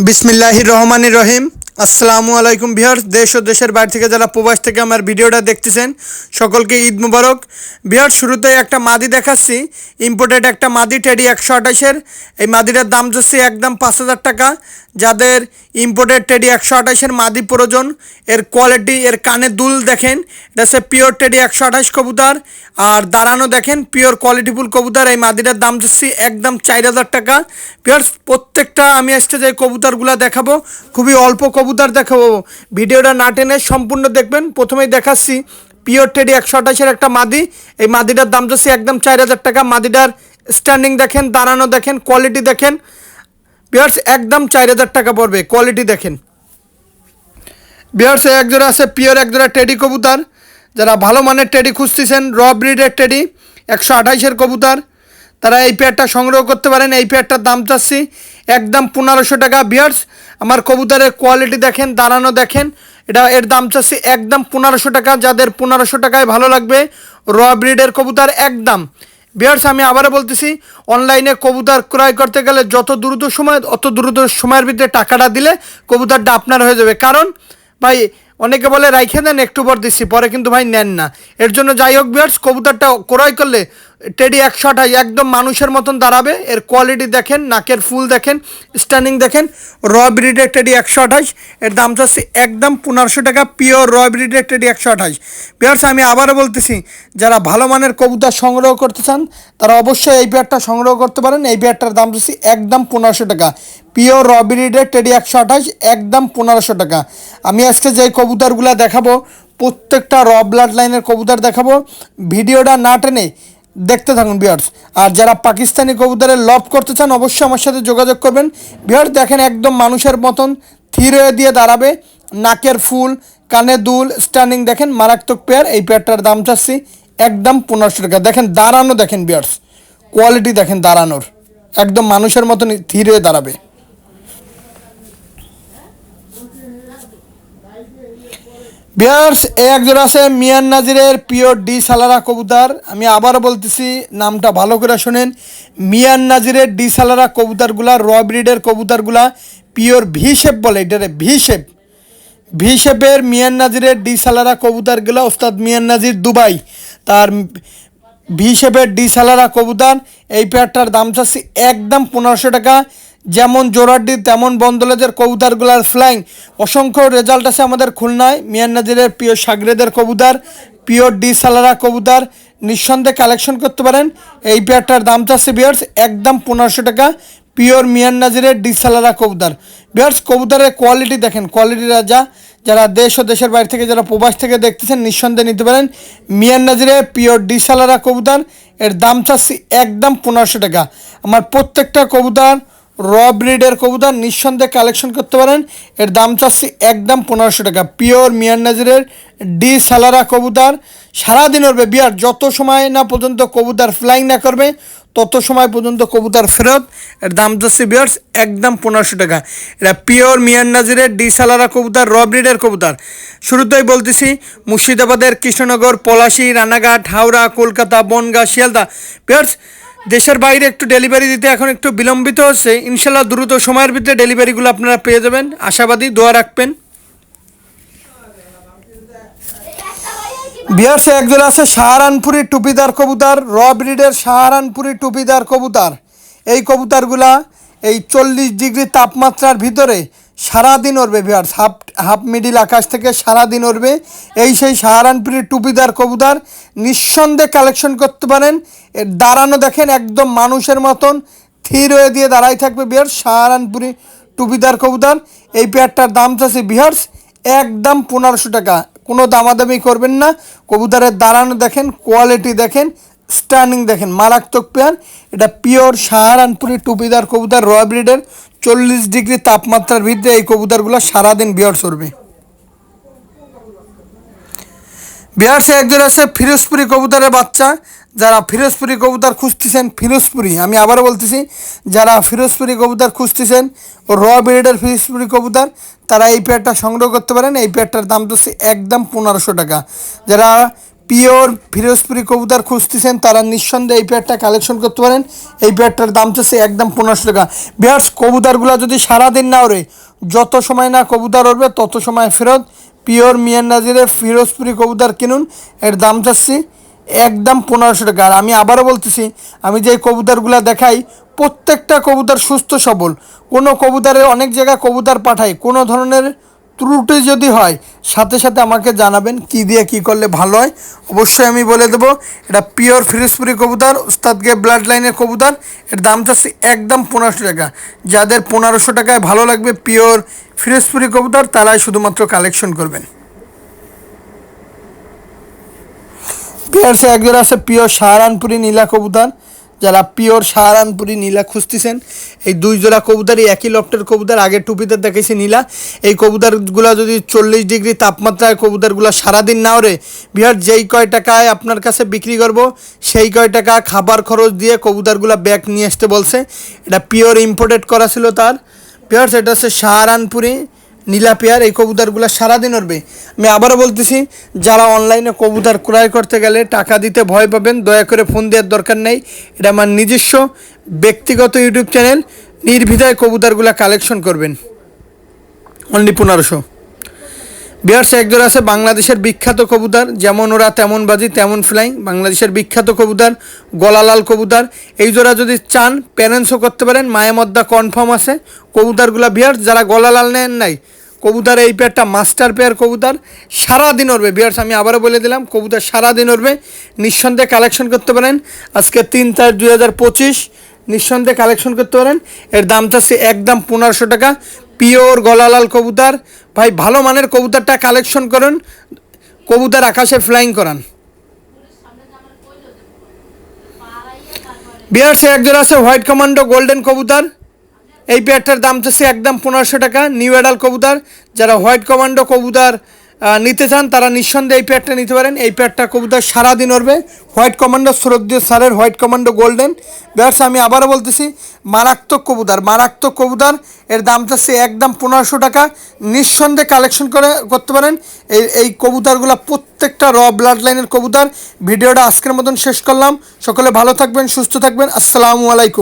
বিসমিল্লাহির রহমানির রহিম। আসসালামু আলাইকুম ভিউয়ার্স, দেশ ও দেশের বাইরে থেকে যারা প্রবাস থেকে আমার ভিডিওটা দেখতেছেন সকলকে ঈদ মুবারক। ভিউয়ার্স, শুরুতেই একটা মাদি দেখাচ্ছি, ইম্পোর্টেড একটা মাদি টেডি 128-এর। এই মাদিটার দাম যাচ্ছে একদম 5,000 টাকা। যাদের ইম্পোর্টেড টেডি 128-এর মাদি প্রয়োজন, এর কোয়ালিটি, এর কানের দুল দেখেন, এটা হচ্ছে পিওর টেডি 128 কবুতর। আর দাঁড়ানো দেখেন পিওর কোয়ালিটিফুল কবুতর। এই মাদিটার দাম যাচ্ছে একদম 4,000 টাকা। ভিউয়ার্স, প্রত্যেকটা আমি আজকে যে কবুতরগুলো দেখাবো খুবই অল্প কবুতর দেখাবো, ভিডিওটা না টেনে সম্পূর্ণ দেখবেন। প্রথমেই দেখাচ্ছি পিওর টেডি 128-এর একটা মাদি। এই মাদিটার দাম যাচ্ছে একদম 4,000 টাকা। মাদিটার স্ট্যান্ডিং দেখেন, দাঁড়ানো দেখেন, কোয়ালিটি দেখেন। ভিউয়ার্স, একদম 4,000 টাকা পড়বে, কোয়ালিটি দেখেন। ভিউয়ার্স, একজোড়া আছে পিওর একজোড়া টেডি কবুতর। যারা ভালো মানের টেডি খুঁজতেছেন, র ব্রিডের টেডি 128-এর কবুতর, তারা এই পেয়ারটা সংগ্রহ করতে পারেন। এই পেয়ারটার দাম চাচ্ছি একদম 1,500 টাকা। ভিউয়ার্স, আমার কবুতরের কোয়ালিটি দেখেন, দাঁড়ানো দেখেন, এর দাম চাচ্ছি একদম 1,500 টাকা। যাদের 1,500 টাকায় ভালো লাগবে র ব্রিডের কবুতর একদম। ভিউয়ার্স, আমি আবারও বলতেছি, অনলাইনে কবুতর ক্রয় করতে গেলে যত দ্রুত সময় অত দ্রুত সময়ের ভিতরে টাকাটা দিলে কবুতরটা আপনার হয়ে যাবে। কারণ ভাই অনেকে বলে রাইখে দেন, একটু পর দিচ্ছি, পরে কিন্তু ভাই নেন না। এর জন্য যাই হোক ভিউয়ার্স, কবুতরটা ক্রয় করলে টেডি 128 একদম মানুষের মতন দাঁড়াবে। এর কোয়ালিটি দেখেন, নাকের ফুল দেখেন, স্ট্যান্ডিং দেখেন। র ব্রিডের টেডি 128, এর দাম চাচ্ছি একদম 1,500 টাকা। পিওর র ব্রিডের টেডি 128। ভিউয়ার্স, আমি আবারও বলতেছি, যারা ভালো মানের কবুতর সংগ্রহ করতে চান তারা অবশ্যই এই পেয়ারটা সংগ্রহ করতে পারেন। এই পেয়ারটার দাম চাচ্ছি একদম 1,500 টাকা। পিওর র ব্রিডের টেডি 128 একদম 1,500 টাকা। আমি আজকে যে কবুতরগুলো দেখাবো প্রত্যেকটা র ব্লাড লাইনের কবুতর দেখাবো, ভিডিওটা না টেনে দেখতে থাকুন ভিউয়ার্স। আর যারা পাকিস্তানি কবুতরের লভ করতে চান অবশ্যই আমার সাথে যোগাযোগ করবেন। ভিউয়ার্স দেখেন, একদম মানুষের মতন থির হয়ে দিয়ে দাঁড়াবে, নাকের ফুল, কানে দুল, স্ট্যান্ডিং দেখেন, মারাত্মক পেয়ার। এই পেয়ারটার দাম চাচ্ছি একদম 1,500 টাকা। দেখেন দাঁড়ানো দেখেন ভিউয়ার্স, কোয়ালিটি দেখেন দাঁড়ানোর, একদম মানুষের মতন থির হয়ে দাঁড়াবে। ভিউয়ার্স, এক জোড়া আছে মিয়ান নাজিরের পিওর ডি সালারা কবুতর। আমি আবারও বলতেছি, নামটা ভালো করে শোনেন, মিয়ান নাজিরের ডি সালারা কবুতরগুলা, র ব্রিডের কবুতরগুলা পিওর ভি শেপ বলে, এটারে ভি শেপ। ভি শেপের মিয়ান নাজিরের ডি সালারা কবুতরগুলা ওস্তাদ মিয়ান নাজির দুবাই, তার ভি শেপের ডি সালারা কবুতর। এই পেয়ারটার দাম চাচ্ছি একদম 1,500 টাকা। যেমন জোড়াডি তেমন বন্দলেদের কবুতরগুলার ফ্লাইং অসংখ্য রেজাল্ট আছে আমাদের খুলনায়। মিয়ান নাজিরের পিওর সাগরেদের কবুতর, পিওর ডি সালারা কবুতর নিঃসন্দেহে কালেকশন করতে পারেন। এই পেয়ারটার দাম চাচ্ছে ভিউয়ার্স একদম 1,500 টাকা। পিওর মিয়ান নাজিরের ডি সালারা কবুতর। ভিউয়ার্স, কবুতরের কোয়ালিটি দেখেন, কোয়ালিটি রাজা। যারা দেশ ও দেশের বাইরে থেকে, যারা প্রবাস থেকে দেখতেছেন নিঃসন্দেহে নিতে পারেন মিয়ান নাজিরের পিওর ডি সালারা কবুতর। এর দাম চাচ্ছি একদম 1,500 টাকা। আমার প্রত্যেকটা কবুতর র ব্রিডের কবুতর, নিঃসন্দেহে কালেকশন করতে পারেন। এর দাম চাচ্ছি একদম 1,500 টাকা। পিওর মিয়ান নাজিরের ডি সালারা কবুতর সারাদিন উড়বে বিয়ার, যত সময় না পর্যন্ত কবুতর ফ্লাইং না করবে তত সময় পর্যন্ত কবুতর ফেরত। এর দাম যাচ্ছে বিয়ার্স একদম 1,500 টাকা। এটা পিওর মিয়ান নাজিরের ডি সালারা কবুতর, র ব্রিডের কবুতর। শুরুতেই বলতেছি, মুর্শিদাবাদের কৃষ্ণনগর, পলাশী, রানাঘাট, হাওড়া, কলকাতা, বনগাঁ, শিয়ালদা। বিয়ার্স, দেশের বাইরে একটু ডেলিভারি দিতে এখন একটু বিলম্বিত হচ্ছে, ইনশাল্লাহ দ্রুত সময়ের ভিতরে ডেলিভারিগুলো আপনারা পেয়ে যাবেন, আশাবাদী, দোয়া রাখবেন। ভিউয়ার্স, একজোড়া আছে সাহারানপুরি টুপিদার কবুতর, র ব্রিডের সাহারানপুরি টুপিদার কবুতর। এই কবুতরগুলা এই 40 ডিগ্রি তাপমাত্রার ভিতরে সারাদিন উড়বে ভিউয়ার্স, হাফ মিডিল আকাশ থেকে সারাদিন উড়বে। এই সেই সাহারানপুরি টুপিদার কবুতর, নিঃসন্দেহে কালেকশন করতে পারেন। এর দাঁড়ানো দেখেন, একদম মানুষের মতন থির হয়ে দিয়ে দাঁড়াই থাকবে ভিউয়ার্স, সাহারানপুরি টুপিদার কবুতর। এই পেয়ারটার দাম চাচ্ছে ভিউয়ার্স একদম 1,500 টাকা। কোনো দামাদামি করবেন না। কবুতরের দাঁড়ানো দেখেন, কোয়ালিটি দেখেন, স্ট্যান্ডিং দেখেন, মারাত্মক পেয়ার। এটা পিওর সাহারানপুরি টুপিদার কবুতর, র ব্রিডের। 40 ডিগ্রি তাপমাত্রার ভিতরে এই কবুতরগুলো সারাদিন বিয়ার চড়বে। বিহার্সে একজন আছে ফিরোজপুরি কবুতরের বাচ্চা। যারা ফিরোজপুরি কবুতর খুঁজতেছেন, ফিরোজপুরি, আমি আবারও বলতেছি, যারা ফিরোজপুরি কবুতর খুঁজতেছেন, র ব্রিডের ফিরোজপুরি কবুতর, তারা এই পেয়ারটা সংগ্রহ করতে পারেন। এই পেয়ারটার দাম তো একদম 1,500 টাকা। যারা পিওর ফিরোজপুরি কবুতর খুঁজতেছেন তারা নিঃসন্দেহে এই পেয়ারটা কালেকশন করতে পারেন। এই পেয়ারটার দাম চাচ্ছে একদম 1500 টাকা। বিয়ার্স কবুতরগুলো যদি সারাদিন না ওড়ে, যত সময় না কবুতর উড়বে তত সময় ফেরত। পিওর মিয়ান নাজিরের ফিরোজপুরি কবুতর কিনুন, এর দাম চাচ্ছি একদম 1500 টাকা। আর আমি আবারও বলতেছি, আমি যে কবুতরগুলো দেখাই প্রত্যেকটা কবুতর সুস্থ সবল। কোনো কবুতরের অনেক জায়গায় কবুতর পাঠাই, কোনো ধরনের ত্রুটি যদি হয় সাথে সাথে আমাকে জানাবেন কি দিয়ে কি করলে ভালো হয়, অবশ্যই আমি বলে দেবো। এটা পিওর ফিরোজপুরি কবুতর, উস্তাদকে ব্লাড লাইনের কবুতর, এর দাম চাচ্ছি একদম 1500 টাকা। যাদের 1500 টাকায় ভালো লাগবে পিওর ফিরোজপুরি কবুতর তারাই শুধুমাত্র কালেকশন করবেন। পেয়ারসে একজোড়া আছে পিওর সাহারানপুরি নীলা কবুতর। যারা পিওর সাহারানপুরি নীলা খুঁজতেছেন, এই 2 জোড়া কবুতরই একই লফটের কবুতর। আগে টুপিতে দেখেছি নীলা। এই কবুতরগুলো যদি 40 ডিগ্রি তাপমাত্রায় কবুতরগুলো সারাদিন না ওরে, বিহার যেই কয় টাকায় আপনার কাছে বিক্রি করব সেই কয় টাকা খাবার খরচ দিয়ে কবুতরগুলো ব্যাক নিয়ে আসতে বলছে। এটা পিওর ইম্পোর্টেড করা ছিল তার। বিহার এটা হচ্ছে সাহারানপুরি নীলা পেয়ার। এই কবুতরগুলো সারাদিন উড়বে। আমি আবারও বলতেছি, যারা অনলাইনে কবুতর ক্রয় করতে গেলে টাকা দিতে ভয় পাবেন, দয়া করে ফোন দেওয়ার দরকার নেই। এটা আমার নিজস্ব ব্যক্তিগত ইউটিউব চ্যানেল, নির্দ্বিধায় কবুতরগুলো কালেকশন করবেন। অনলি 1500। বিহার্স একজোড়া আছে বাংলাদেশের বিখ্যাত কবুতর, যেমন ওরা তেমন বাজি তেমন ফ্লাইং। বাংলাদেশের বিখ্যাত কবুতর গলালাল কবুতর। এই জোড়া যদি চান প্যারেন্টসও করতে পারেন, মায়ে মদ্দা কনফার্ম আছে। কবুতরগুলো বিহার্স যারা গলালাল নেন নাই, কবুতর এই পেয়ারটা মাস্টার পেয়ার কবুতর, সারাদিন উড়বে। বিহার্স আমি আবারও বলে দিলাম, কবুতর সারাদিন উড়বে, নিঃসন্দেহে কালেকশন করতে পারেন। আজকে 3/4/2025 নিঃসন্দেহে কালেকশন করতে পারেন। এর দাম চাচ্ছে একদম 1500 টাকা। পিওর গলালাল কবুতর। ভাই ভালো মানের কবুতরটা কালেকশন করুন, কবুতর আকাশে ফ্লাইং করান। বিহার্সে একজোড়া আছে হোয়াইট কমান্ডো গোল্ডেন কবুতর। এই পেয়ারটার দাম চাচ্ছে একদম 1500 টাকা। নিউ অ্যাডাল কবুতর। যারা হোয়াইট কমান্ডো কবুতর নিতে চান তারা নিঃসন্দেহে এই পেয়ারটা নিতে পারেন। এই পেয়ারটা কবুতর সারাদিন উড়বে। হোয়াইট কমান্ডো শ্রদ্ধেয় স্যারের হোয়াইট কমান্ডো গোল্ডেন। বিহার্স আমি আবারও বলতেছি, মারাত্মক কবুতর, মারাত্মক কবুতর। এর দাম চাচ্ছে একদম 1500 টাকা। নিঃসন্দেহে কালেকশন করতে পারেন। এই কবুতরগুলো প্রত্যেকটা র ব্লাড লাইনের কবুতর। ভিডিওটা আজকের মতন শেষ করলাম। সকলে ভালো থাকবেন, সুস্থ থাকবেন। আসসালামু আলাইকুম।